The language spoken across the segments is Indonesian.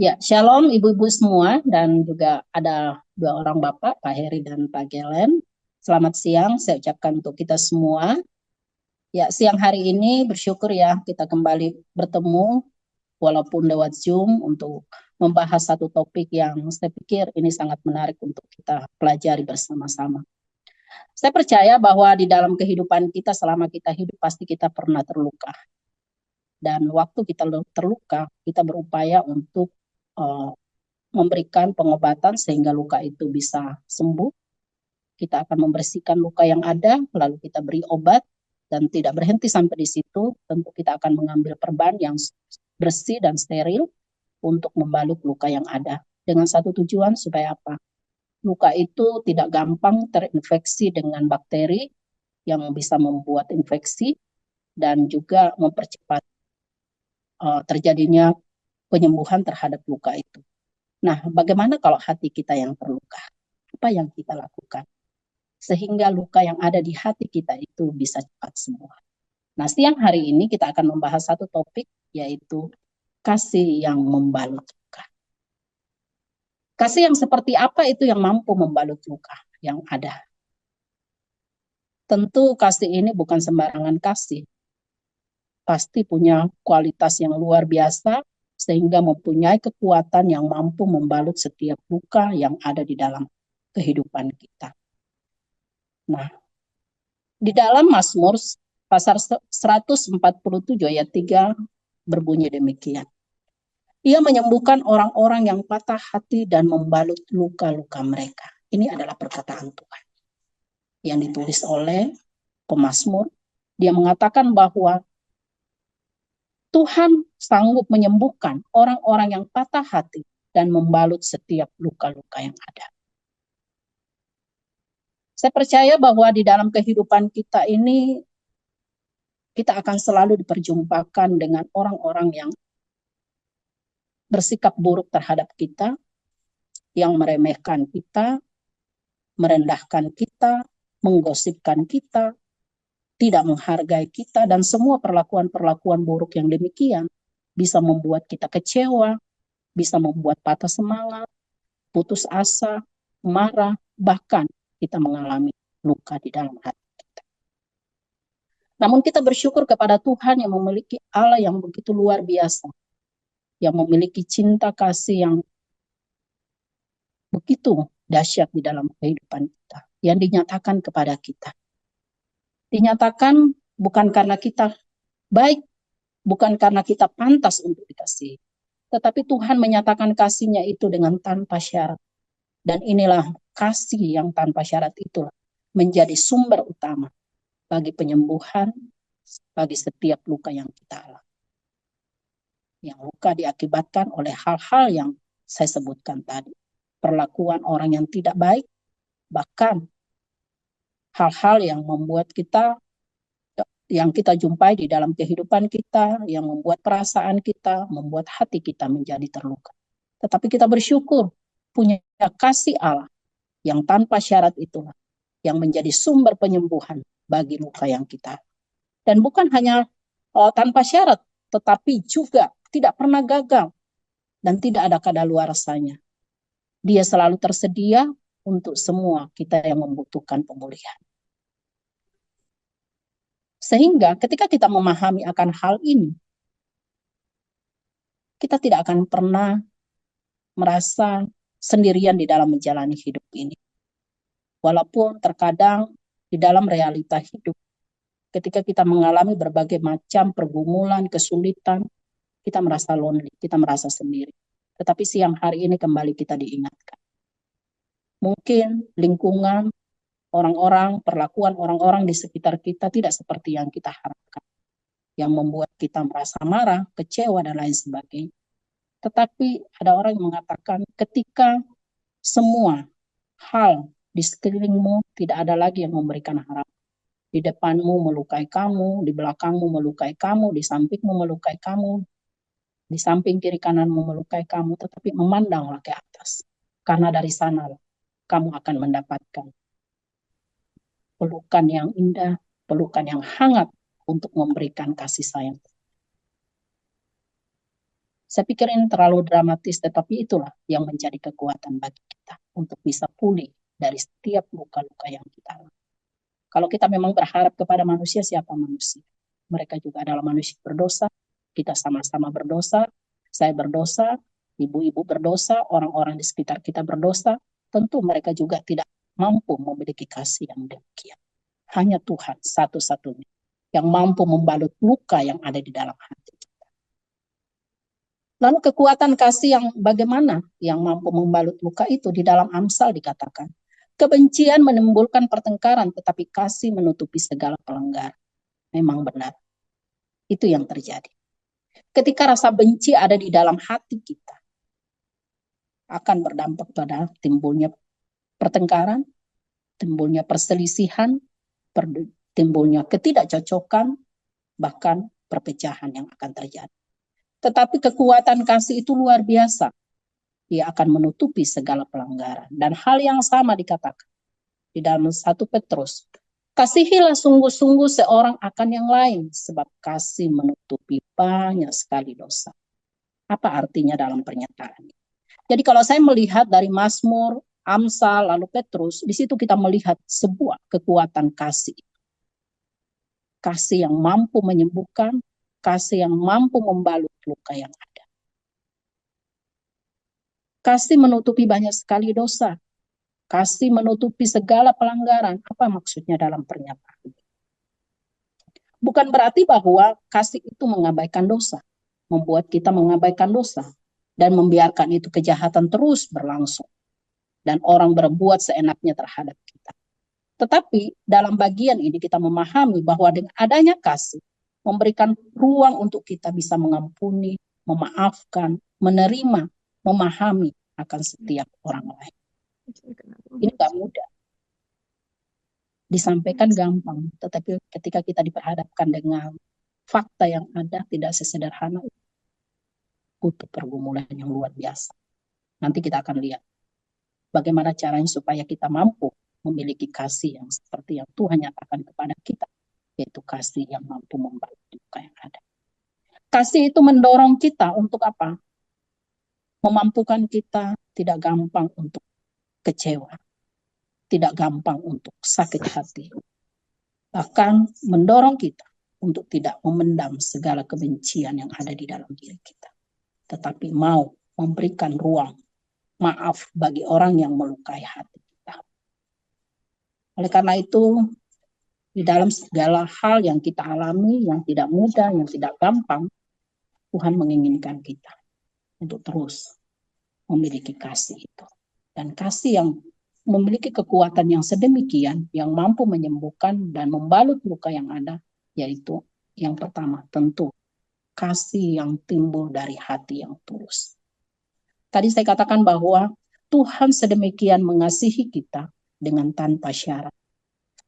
Ya, shalom ibu-ibu semua dan juga ada dua orang bapak, Pak Heri dan Pak Gelen. Selamat siang, saya ucapkan untuk kita semua. Ya, siang hari ini bersyukur ya kita kembali bertemu walaupun lewat Zoom untuk membahas satu topik yang saya pikir ini sangat menarik untuk kita pelajari bersama-sama. Saya percaya bahwa di dalam kehidupan kita selama kita hidup pasti kita pernah terluka. Dan waktu kita terluka, kita berupaya untuk uh, memberikan pengobatan sehingga luka itu bisa sembuh. Kita akan membersihkan luka yang ada, lalu kita beri obat, dan tidak berhenti sampai di situ. Tentu kita akan mengambil perban yang bersih dan steril untuk membalut luka yang ada. Dengan satu tujuan supaya apa? Luka itu tidak gampang terinfeksi dengan bakteri yang bisa membuat infeksi dan juga mempercepat terjadinya penyembuhan terhadap luka itu. Nah, bagaimana kalau hati kita yang terluka? Apa yang kita lakukan? Sehingga luka yang ada di hati kita itu bisa cepat sembuh. Nah, siang hari ini kita akan membahas satu topik, yaitu kasih yang membalut luka. Kasih yang seperti apa itu yang mampu membalut luka yang ada? Tentu kasih ini bukan sembarangan kasih. Pasti punya kualitas yang luar biasa, sehingga mempunyai kekuatan yang mampu membalut setiap luka yang ada di dalam kehidupan kita. Nah, di dalam Mazmur pasal 147 ayat 3 berbunyi demikian. Ia menyembuhkan orang-orang yang patah hati dan membalut luka-luka mereka. Ini adalah perkataan Tuhan yang ditulis oleh pemazmur. Dia mengatakan bahwa Tuhan sanggup menyembuhkan orang-orang yang patah hati dan membalut setiap luka-luka yang ada. Saya percaya bahwa di dalam kehidupan kita ini kita akan selalu diperjumpakan dengan orang-orang yang bersikap buruk terhadap kita, yang meremehkan kita, merendahkan kita, menggosipkan kita, tidak menghargai kita, dan semua perlakuan-perlakuan buruk yang demikian bisa membuat kita kecewa, bisa membuat patah semangat, putus asa, marah, bahkan kita mengalami luka di dalam hati kita. Namun kita bersyukur kepada Tuhan yang memiliki Allah yang begitu luar biasa, yang memiliki cinta kasih yang begitu dahsyat di dalam kehidupan kita, yang dinyatakan kepada kita. Dinyatakan bukan karena kita baik, bukan karena kita pantas untuk dikasihi, tetapi Tuhan menyatakan kasih-Nya itu dengan tanpa syarat. Dan inilah kasih yang tanpa syarat itu menjadi sumber utama bagi penyembuhan, bagi setiap luka yang kita alami. Yang luka diakibatkan oleh hal-hal yang saya sebutkan tadi. Perlakuan orang yang tidak baik, bahkan hal-hal yang membuat kita, yang kita jumpai di dalam kehidupan kita, yang membuat perasaan kita, membuat hati kita menjadi terluka. Tetapi kita bersyukur punya kasih Allah yang tanpa syarat itulah yang menjadi sumber penyembuhan bagi luka yang kita. Dan bukan hanya tanpa syarat, tetapi juga tidak pernah gagal dan tidak ada kadaluarsanya. Dia selalu tersedia untuk semua kita yang membutuhkan pemulihan. Sehingga ketika kita memahami akan hal ini, kita tidak akan pernah merasa sendirian di dalam menjalani hidup ini. Walaupun terkadang di dalam realita hidup, ketika kita mengalami berbagai macam pergumulan, kesulitan, kita merasa lonely, kita merasa sendiri. Tetapi siang hari ini kembali kita diingatkan. Mungkin lingkungan, orang-orang, perlakuan orang-orang di sekitar kita tidak seperti yang kita harapkan, yang membuat kita merasa marah, kecewa, dan lain sebagainya. Tetapi ada orang yang mengatakan ketika semua hal di sekelilingmu tidak ada lagi yang memberikan harapan. Di depanmu melukai kamu, di belakangmu melukai kamu, di sampingmu melukai kamu, di samping kiri kananmu melukai kamu, tetapi memandanglah ke atas. Karena dari sana kamu akan mendapatkan pelukan yang indah, pelukan yang hangat untuk memberikan kasih sayang. Saya pikir ini terlalu dramatis, tetapi itulah yang menjadi kekuatan bagi kita untuk bisa pulih dari setiap luka-luka yang kita alami. Kalau kita memang berharap kepada manusia, siapa manusia? Mereka juga adalah manusia berdosa, kita sama-sama berdosa, saya berdosa, ibu-ibu berdosa, orang-orang di sekitar kita berdosa, tentu mereka juga tidak mampu memiliki kasih yang demikian. Hanya Tuhan satu-satunya yang mampu membalut luka yang ada di dalam hati. Lalu kekuatan kasih yang bagaimana yang mampu membalut luka itu? Di dalam Amsal dikatakan, kebencian menimbulkan pertengkaran, tetapi kasih menutupi segala pelanggaran. Memang benar. Itu yang terjadi. Ketika rasa benci ada di dalam hati kita, akan berdampak pada timbulnya pertengkaran, timbulnya perselisihan, timbulnya ketidakcocokan, bahkan perpecahan yang akan terjadi. Tetapi kekuatan kasih itu luar biasa. Dia akan menutupi segala pelanggaran. Dan hal yang sama dikatakan di dalam 1 Petrus. Kasihilah sungguh-sungguh seorang akan yang lain, sebab kasih menutupi banyak sekali dosa. Apa artinya dalam pernyataan ini? Jadi kalau saya melihat dari Mazmur, Amsal, lalu Petrus, di situ kita melihat sebuah kekuatan kasih. Kasih yang mampu menyembuhkan, kasih yang mampu membalut luka yang ada. Kasih menutupi banyak sekali dosa. Kasih menutupi segala pelanggaran. Apa maksudnya dalam pernyataan ini? Bukan berarti bahwa kasih itu mengabaikan dosa. Membuat kita mengabaikan dosa. Dan membiarkan itu kejahatan terus berlangsung. Dan orang berbuat seenaknya terhadap kita. Tetapi dalam bagian ini kita memahami bahwa dengan adanya kasih, memberikan ruang untuk kita bisa mengampuni, memaafkan, menerima, memahami akan setiap orang lain. Ini gak mudah. Disampaikan gampang, tetapi ketika kita diperhadapkan dengan fakta yang ada, tidak sesederhana itu. Butuh pergumulan yang luar biasa. Nanti kita akan lihat bagaimana caranya supaya kita mampu memiliki kasih yang seperti yang Tuhan nyatakan kepada kita, yaitu kasih yang mampu membalut luka yang ada. Kasih itu mendorong kita untuk apa? Memampukan kita tidak gampang untuk kecewa, tidak gampang untuk sakit hati, bahkan mendorong kita untuk tidak memendam segala kebencian yang ada di dalam diri kita, tetapi mau memberikan ruang maaf bagi orang yang melukai hati kita. Oleh karena itu, di dalam segala hal yang kita alami, yang tidak mudah, yang tidak gampang, Tuhan menginginkan kita untuk terus memiliki kasih itu. Dan kasih yang memiliki kekuatan yang sedemikian, yang mampu menyembuhkan dan membalut luka yang ada, yaitu yang pertama tentu kasih yang timbul dari hati yang tulus. Tadi saya katakan bahwa Tuhan sedemikian mengasihi kita dengan tanpa syarat.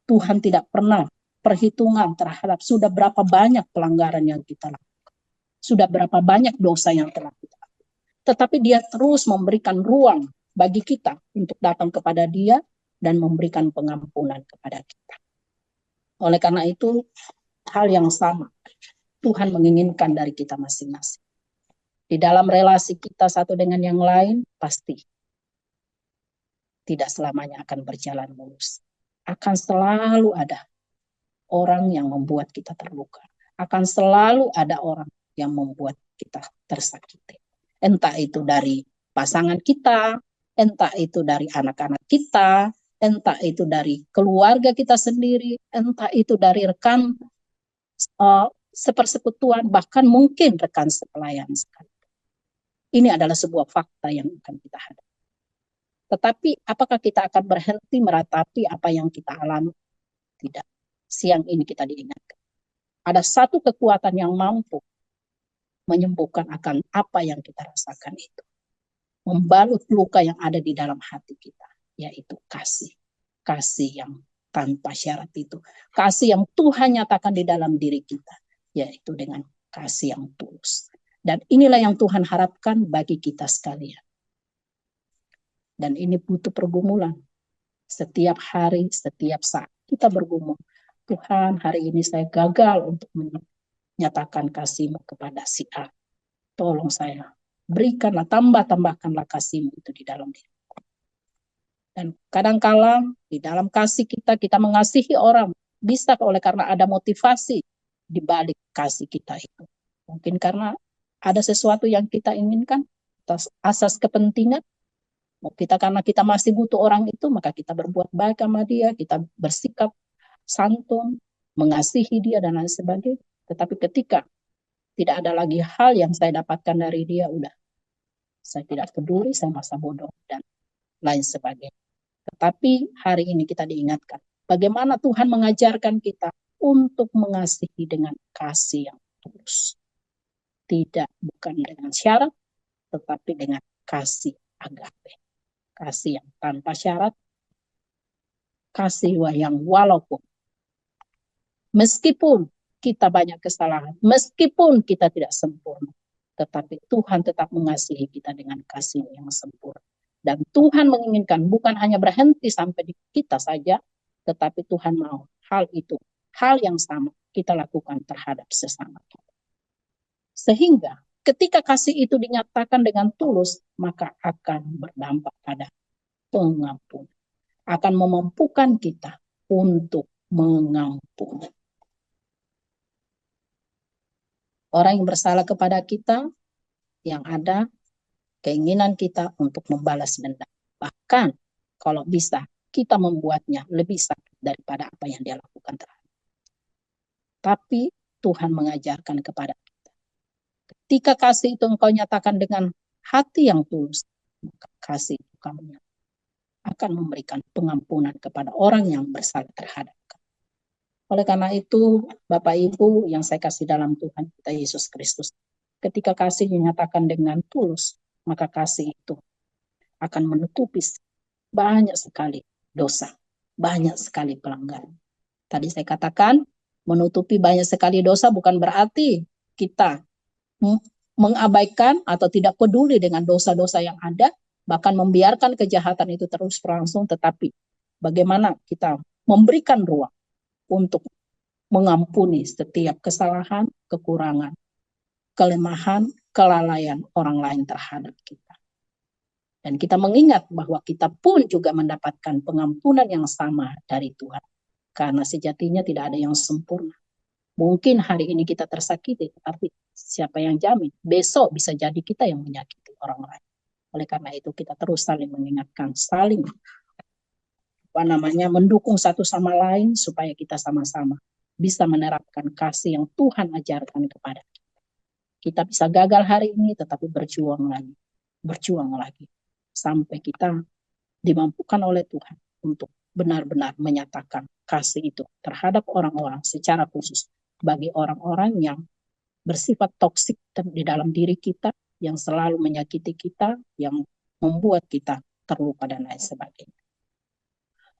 Tuhan tidak pernah perhitungan terhadap sudah berapa banyak pelanggaran yang kita lakukan. Sudah berapa banyak dosa yang telah kita lakukan. Tetapi dia terus memberikan ruang bagi kita untuk datang kepada dia dan memberikan pengampunan kepada kita. Oleh karena itu, hal yang sama Tuhan menginginkan dari kita masing-masing. Di dalam relasi kita satu dengan yang lain, pasti tidak selamanya akan berjalan mulus. Akan selalu ada orang yang membuat kita terluka. Akan selalu ada orang yang membuat kita tersakiti. Entah itu dari pasangan kita, entah itu dari anak-anak kita, entah itu dari keluarga kita sendiri, entah itu dari rekan sepersekutuan, bahkan mungkin rekan sepelayan sekali. Ini adalah sebuah fakta yang akan kita hadapi. Tetapi apakah kita akan berhenti meratapi apa yang kita alami? Tidak. Siang ini kita diingatkan. Ada satu kekuatan yang mampu menyembuhkan akan apa yang kita rasakan itu. Membalut luka yang ada di dalam hati kita, yaitu kasih. Kasih yang tanpa syarat itu. Kasih yang Tuhan nyatakan di dalam diri kita, yaitu dengan kasih yang tulus. Dan inilah yang Tuhan harapkan bagi kita sekalian. Dan ini butuh pergumulan. Setiap hari, setiap saat kita bergumul. Tuhan, hari ini saya gagal untuk menyatakan kasih-Mu kepada si A. Tolong saya, berikanlah, tambahkanlah kasih-Mu itu di dalam diri. Dan kadangkala di dalam kasih kita mengasihi orang, bisa oleh karena ada motivasi di balik kasih kita itu. Mungkin karena ada sesuatu yang kita inginkan atas asas kepentingan. Kita karena kita masih butuh orang itu, maka kita berbuat baik sama dia, kita bersikap santun, mengasihi dia dan lain sebagainya. Tetapi ketika tidak ada lagi hal yang saya dapatkan dari dia, udah saya tidak peduli, saya masa bodoh dan lain sebagainya. Tetapi hari ini kita diingatkan bagaimana Tuhan mengajarkan kita untuk mengasihi dengan kasih yang tulus. Bukan dengan syarat, tetapi dengan kasih agape. Kasih yang tanpa syarat, kasih yang walaupun meskipun kita banyak kesalahan, meskipun kita tidak sempurna, tetapi Tuhan tetap mengasihi kita dengan kasih yang sempurna. Dan Tuhan menginginkan bukan hanya berhenti sampai di kita saja, tetapi Tuhan mau hal itu, hal yang sama kita lakukan terhadap sesama kita. Sehingga ketika kasih itu dinyatakan dengan tulus, maka akan berdampak pada pengampunan. Akan memampukan kita untuk mengampuni. Orang yang bersalah kepada kita, yang ada keinginan kita untuk membalas dendam. Bahkan kalau bisa, kita membuatnya lebih sakit daripada apa yang dia lakukan terhadap. Tapi Tuhan mengajarkan kepada kita. Ketika kasih itu engkau nyatakan dengan hati yang tulus, maka kasih itu kamu akan memberikan pengampunan kepada orang yang bersalah terhadap kamu. Oleh karena itu, Bapak Ibu yang saya kasih dalam Tuhan kita Yesus Kristus, ketika kasih dinyatakan dengan tulus, maka kasih itu akan menutupi banyak sekali dosa, banyak sekali pelanggaran. Tadi saya katakan, menutupi banyak sekali dosa bukan berarti kita mengabaikan atau tidak peduli dengan dosa-dosa yang ada, bahkan membiarkan kejahatan itu terus berlangsung, tetapi bagaimana kita memberikan ruang untuk mengampuni setiap kesalahan, kekurangan, kelemahan, kelalaian orang lain terhadap kita. Dan kita mengingat bahwa kita pun juga mendapatkan pengampunan yang sama dari Tuhan. Karena sejatinya tidak ada yang sempurna. Mungkin hari ini kita tersakiti, tetapi siapa yang jamin? Besok bisa jadi kita yang menyakiti orang lain. Oleh karena itu kita terus saling mengingatkan, saling mendukung satu sama lain supaya kita sama-sama bisa menerapkan kasih yang Tuhan ajarkan kepada kita. Kita bisa gagal hari ini, tetapi berjuang lagi sampai kita dimampukan oleh Tuhan untuk benar-benar menyatakan kasih itu terhadap orang-orang secara khusus bagi orang-orang yang bersifat toksik di dalam diri kita, yang selalu menyakiti kita, yang membuat kita terluka dan lain sebagainya.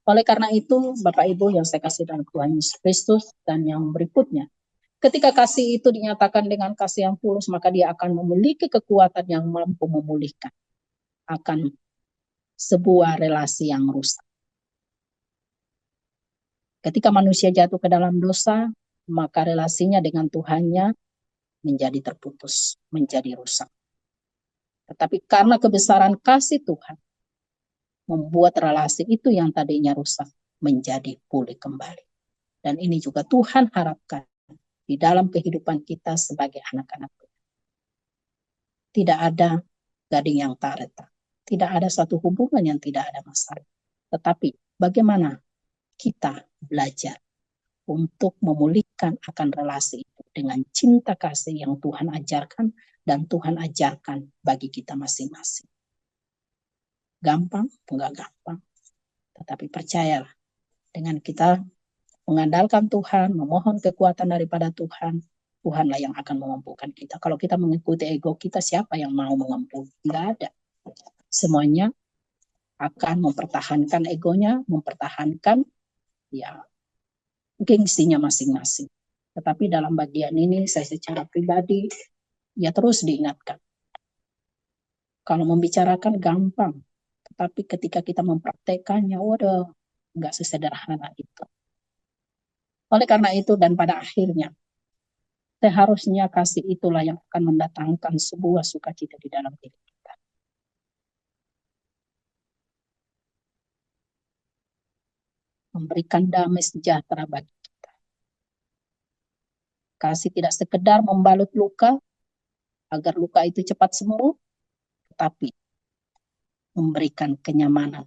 Oleh karena itu, Bapak Ibu yang saya kasih dalam Tuhan Yesus Kristus, dan yang berikutnya, ketika kasih itu dinyatakan dengan kasih yang tulus, maka dia akan memiliki kekuatan yang mampu memulihkan akan sebuah relasi yang rusak. Ketika manusia jatuh ke dalam dosa, maka relasinya dengan Tuhannya menjadi terputus, menjadi rusak. Tetapi karena kebesaran kasih Tuhan, membuat relasi itu yang tadinya rusak menjadi pulih kembali. Dan ini juga Tuhan harapkan di dalam kehidupan kita sebagai anak-anak Tuhan. Tidak ada gading yang tak retak. Tidak ada satu hubungan yang tidak ada masalah. Tetapi bagaimana kita belajar untuk memulihkan akan relasi itu dengan cinta kasih yang Tuhan ajarkan dan Tuhan ajarkan bagi kita masing-masing. Gampang? Enggak gampang. Tetapi percayalah, dengan kita mengandalkan Tuhan, memohon kekuatan daripada Tuhan, Tuhanlah yang akan memampukan kita. Kalau kita mengikuti ego kita, siapa yang mau mengampuni? Enggak ada. Semuanya akan mempertahankan egonya, mempertahankan ya gengsinya masing-masing. Tetapi dalam bagian ini saya secara pribadi ya terus diingatkan. Kalau membicarakan gampang, tetapi ketika kita mempraktekannya, waduh, nggak sesederhana itu. Oleh karena itu dan pada akhirnya, Seharusnya kasih itulah yang akan mendatangkan sebuah sukacita di dalam diri kita. Memberikan damai sejahtera bagi kita. Kasih tidak sekedar membalut luka, agar luka itu cepat sembuh, tetapi memberikan kenyamanan,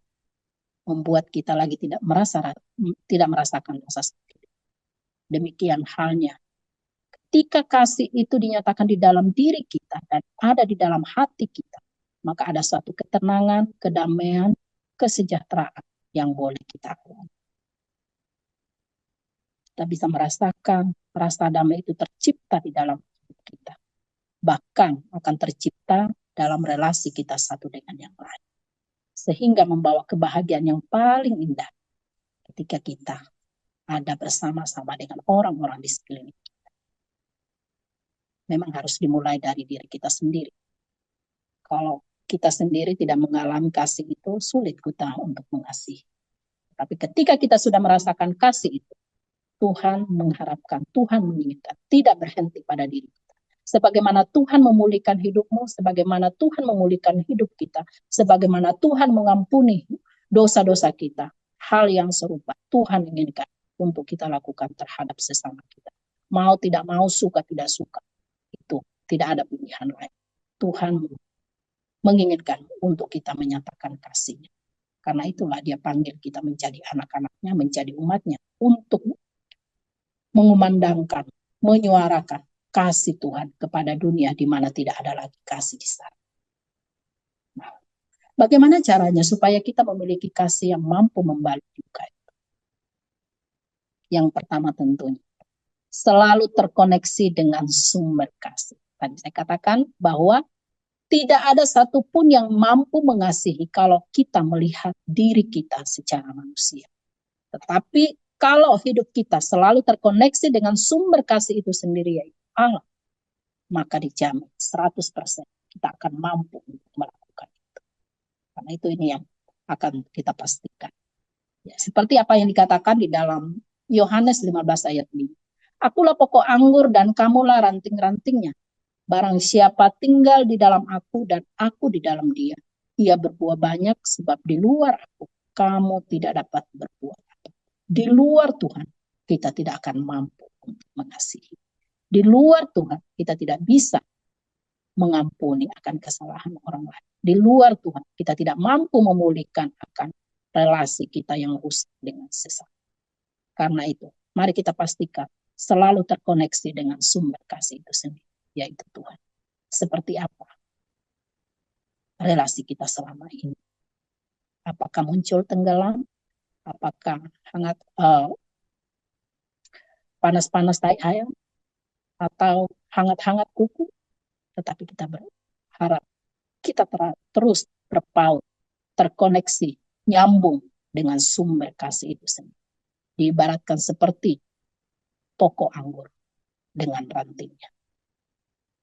membuat kita lagi tidak merasakan rasa sakit. Demikian halnya ketika kasih itu dinyatakan di dalam diri kita dan ada di dalam hati kita, maka ada suatu ketenangan, kedamaian, kesejahteraan yang boleh kita alami. Kita bisa merasakan rasa damai itu tercipta di dalam hidup kita. Bahkan akan tercipta dalam relasi kita satu dengan yang lain. Sehingga membawa kebahagiaan yang paling indah ketika kita ada bersama-sama dengan orang-orang di sekeliling kita. Memang harus dimulai dari diri kita sendiri. Kalau kita sendiri tidak mengalami kasih itu, sulit kita untuk mengasihi. Tapi ketika kita sudah merasakan kasih itu, Tuhan mengharapkan, Tuhan menginginkan, tidak berhenti pada diri kita. Sebagaimana Tuhan memulihkan hidupmu, sebagaimana Tuhan memulihkan hidup kita, sebagaimana Tuhan mengampuni dosa-dosa kita, hal yang serupa Tuhan inginkan untuk kita lakukan terhadap sesama kita. Mau tidak mau, suka tidak suka, itu tidak ada pilihan lain. Tuhan menginginkan untuk kita menyatakan kasih-Nya. Karena itulah Dia panggil kita menjadi anak-anaknya, menjadi umatnya, untuk mengumandangkan, menyuarakan kasih Tuhan kepada dunia di mana tidak ada lagi kasih di sana. Nah, bagaimana caranya supaya kita memiliki kasih yang mampu membalut luka itu? Yang pertama tentunya, selalu terkoneksi dengan sumber kasih. Tadi saya katakan bahwa tidak ada satupun yang mampu mengasihi kalau kita melihat diri kita secara manusia. Tetapi kalau hidup kita selalu terkoneksi dengan sumber kasih itu sendiri, yaitu Allah, maka dijamin 100% kita akan mampu untuk melakukan itu. Karena itu ini yang akan kita pastikan. Ya, seperti apa yang dikatakan di dalam Yohanes 15 ayat 5. Akulah pokok anggur dan kamulah ranting-rantingnya. Barang siapa tinggal di dalam aku dan aku di dalam dia, ia berbuah banyak, sebab di luar aku kamu tidak dapat berbuah. Di luar Tuhan kita tidak akan mampu untuk mengasihi. Di luar Tuhan kita tidak bisa mengampuni akan kesalahan orang lain. Di luar Tuhan kita tidak mampu memulihkan akan relasi kita yang rusak dengan sesama. Karena itu mari kita pastikan selalu terkoneksi dengan sumber kasih itu sendiri, yaitu Tuhan. Seperti apa relasi kita selama ini? Apakah muncul tenggelam? Apakah hangat panas-panas tai ayam? Atau hangat-hangat kuku? Tetapi kita berharap kita terus berpaut, terkoneksi, nyambung dengan sumber kasih itu sendiri. Diibaratkan seperti pokok anggur dengan rantingnya.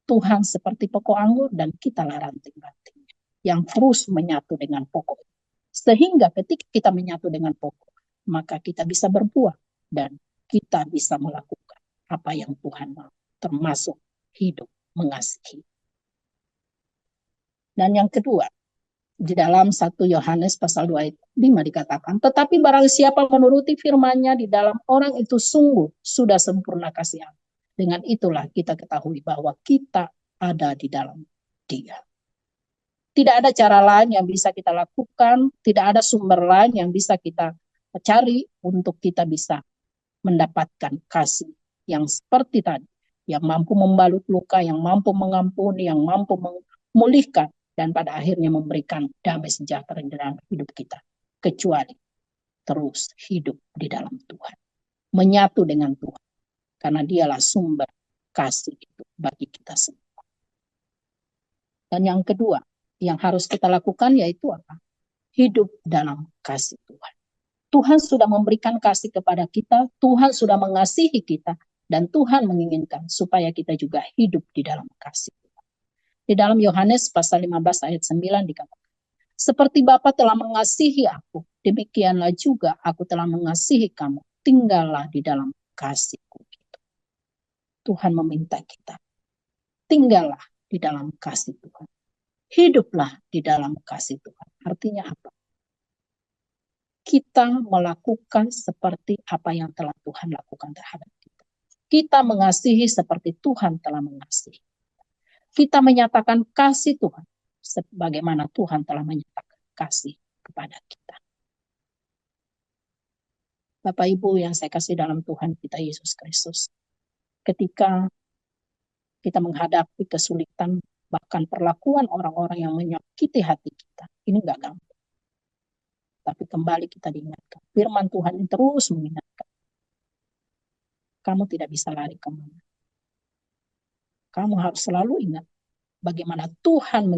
Tuhan seperti pokok anggur dan kitalah ranting-rantingnya yang terus menyatu dengan pokok. Sehingga ketika kita menyatu dengan pokok, maka kita bisa berbuah dan kita bisa melakukan apa yang Tuhan mau, termasuk hidup mengasihi. Dan yang kedua, di dalam 1 Yohanes pasal 2 ayat 5 dikatakan, tetapi barang siapa menuruti firman-Nya, di dalam orang itu sungguh sudah sempurna kasih Allah. Dengan itulah kita ketahui bahwa kita ada di dalam Dia. Tidak ada cara lain yang bisa kita lakukan, tidak ada sumber lain yang bisa kita cari untuk kita bisa mendapatkan kasih yang seperti tadi, yang mampu membalut luka, yang mampu mengampuni, yang mampu memulihkan, dan pada akhirnya memberikan damai sejahtera di dalam hidup kita. Kecuali terus hidup di dalam Tuhan. Menyatu dengan Tuhan. Karena dialah sumber kasih itu bagi kita semua. Dan yang kedua, yang harus kita lakukan yaitu apa? Hidup dalam kasih Tuhan. Tuhan sudah memberikan kasih kepada kita, Tuhan sudah mengasihi kita, dan Tuhan menginginkan supaya kita juga hidup di dalam kasih. Di dalam Yohanes pasal 15 ayat 9 dikatakan, seperti Bapa telah mengasihi aku, demikianlah juga aku telah mengasihi kamu, tinggallah di dalam kasih-Ku. Tuhan meminta kita, tinggallah di dalam kasih Tuhan. Hiduplah di dalam kasih Tuhan. Artinya apa? Kita melakukan seperti apa yang telah Tuhan lakukan terhadap kita. Kita mengasihi seperti Tuhan telah mengasihi. Kita menyatakan kasih Tuhan sebagaimana Tuhan telah menyatakan kasih kepada kita. Bapak Ibu yang saya kasih dalam Tuhan kita Yesus Kristus, ketika kita menghadapi kesulitan, bahkan perlakuan orang-orang yang menyakiti hati kita, ini enggak gampang. Tapi kembali kita diingatkan, firman Tuhan ini terus mengingatkan, kamu tidak bisa lari kemana. Kamu harus selalu ingat bagaimana Tuhan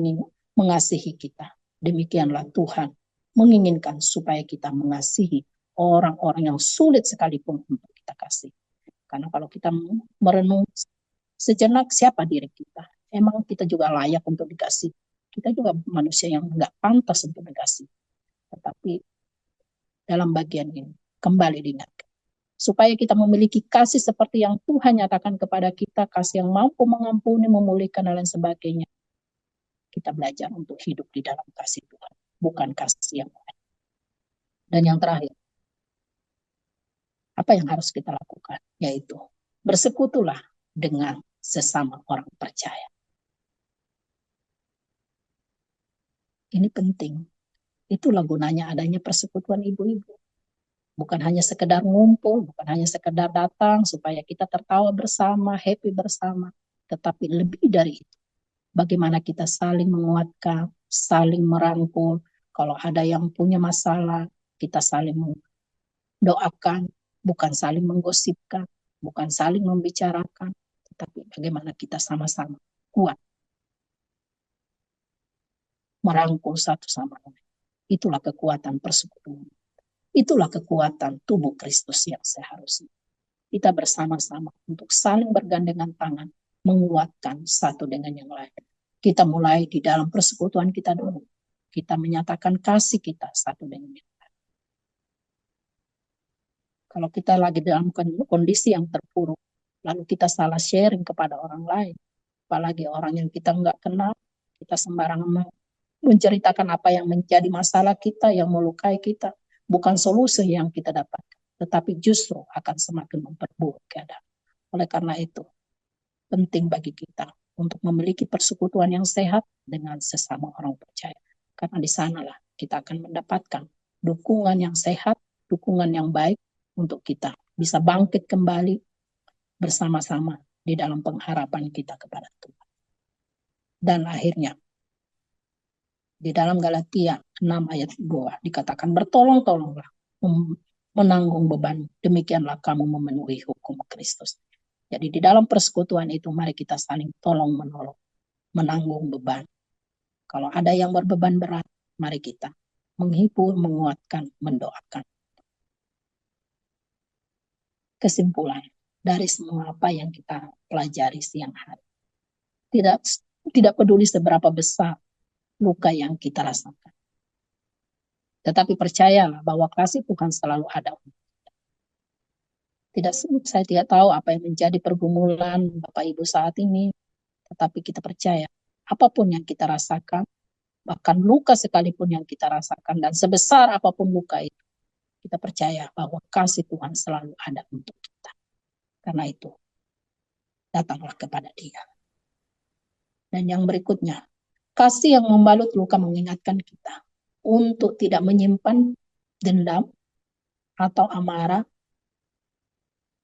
mengasihi kita. Demikianlah Tuhan menginginkan supaya kita mengasihi orang-orang yang sulit sekalipun untuk kita kasih. Karena kalau kita merenung sejenak siapa diri kita, emang kita juga layak untuk dikasih. Kita juga manusia yang nggak pantas untuk dikasih. Tetapi dalam bagian ini kembali diingatkan, supaya kita memiliki kasih seperti yang Tuhan nyatakan kepada kita, kasih yang mampu mengampuni, memulihkan, dan lain sebagainya. Kita belajar untuk hidup di dalam kasih Tuhan, bukan kasih yang lain. Dan yang terakhir, apa yang harus kita lakukan? Yaitu bersekutulah dengan sesama orang percaya. Ini penting. Itulah gunanya adanya persekutuan ibu-ibu. Bukan hanya sekedar ngumpul, bukan hanya sekedar datang supaya kita tertawa bersama, happy bersama. Tetapi lebih dari itu, bagaimana kita saling menguatkan, saling merangkul. Kalau ada yang punya masalah, kita saling mendoakan, bukan saling menggosipkan, bukan saling membicarakan, tetapi bagaimana kita sama-sama kuat merangkul satu sama lain. Itulah kekuatan persekutuan. Itulah kekuatan tubuh Kristus yang seharusnya. Kita bersama-sama untuk saling bergandengan tangan, menguatkan satu dengan yang lain. Kita mulai di dalam persekutuan kita dulu. Kita menyatakan kasih kita satu dengan yang lain. Kalau kita lagi dalam kondisi yang terpuruk, lalu kita salah sharing kepada orang lain, apalagi orang yang kita nggak kenal, kita sembarangan menceritakan apa yang menjadi masalah kita, yang melukai kita, bukan solusi yang kita dapatkan, tetapi justru akan semakin memperburuk keadaan. Oleh karena itu, penting bagi kita untuk memiliki persekutuan yang sehat dengan sesama orang percaya. Karena di sanalah kita akan mendapatkan dukungan yang sehat, dukungan yang baik untuk kita bisa bangkit kembali bersama-sama di dalam pengharapan kita kepada Tuhan. Dan akhirnya, di dalam Galatia 6 ayat 2 dikatakan, bertolong-tolonglah menanggung beban, demikianlah kamu memenuhi hukum Kristus. Jadi di dalam persekutuan itu mari kita saling tolong-menolong, menanggung beban. Kalau ada yang berbeban berat, mari kita menghibur, menguatkan, mendoakan. Kesimpulan dari semua apa yang kita pelajari siang hari, tidak peduli seberapa besar luka yang kita rasakan, tetapi percayalah bahwa kasih Tuhan selalu ada. Saya tidak tahu apa yang menjadi pergumulan Bapak Ibu saat ini, tetapi kita percaya apapun yang kita rasakan, bahkan luka sekalipun yang kita rasakan, dan sebesar apapun luka itu, kita percaya bahwa kasih Tuhan selalu ada untuk kita. Karena itu, datanglah kepada Dia. Dan yang berikutnya, kasih yang membalut luka mengingatkan kita untuk tidak menyimpan dendam atau amarah,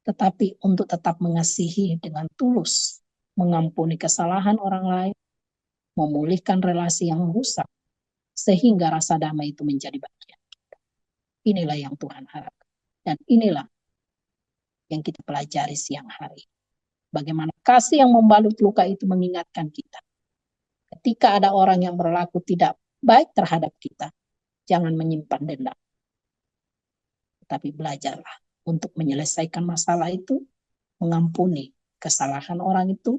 tetapi untuk tetap mengasihi dengan tulus, mengampuni kesalahan orang lain, memulihkan relasi yang rusak, sehingga rasa damai itu menjadi bagian kita. Inilah yang Tuhan harapkan. Dan inilah yang kita pelajari siang hari. Bagaimana kasih yang membalut luka itu mengingatkan kita. Ketika ada orang yang berlaku tidak baik terhadap kita, jangan menyimpan dendam. Tetapi belajarlah untuk menyelesaikan masalah itu, mengampuni kesalahan orang itu,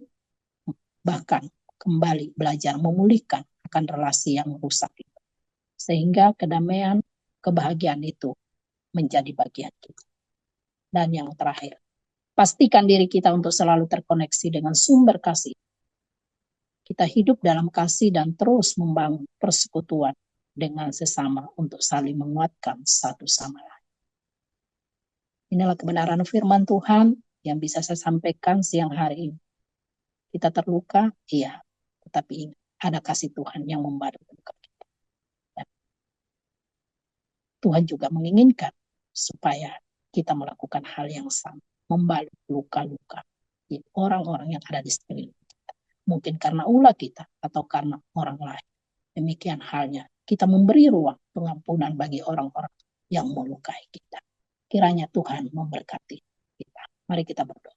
bahkan kembali belajar memulihkan akan relasi yang rusak itu. Sehingga kedamaian, kebahagiaan itu menjadi bagian kita. Dan yang terakhir, Pastikan diri kita untuk selalu terkoneksi dengan sumber kasih. Kita hidup dalam kasih dan terus membangun persekutuan dengan sesama untuk saling menguatkan satu sama lain. Inilah kebenaran firman Tuhan yang bisa saya sampaikan siang hari ini. Kita terluka, iya, tetapi ada kasih Tuhan yang membalut luka kita. Dan Tuhan juga menginginkan supaya kita melakukan hal yang sama, membalut luka-luka di orang-orang yang ada di sekeliling kita. Mungkin karena ulah kita atau karena orang lain. Demikian halnya, kita memberi ruang pengampunan bagi orang-orang yang melukai kita. Kiranya Tuhan memberkati kita. Mari kita berdoa.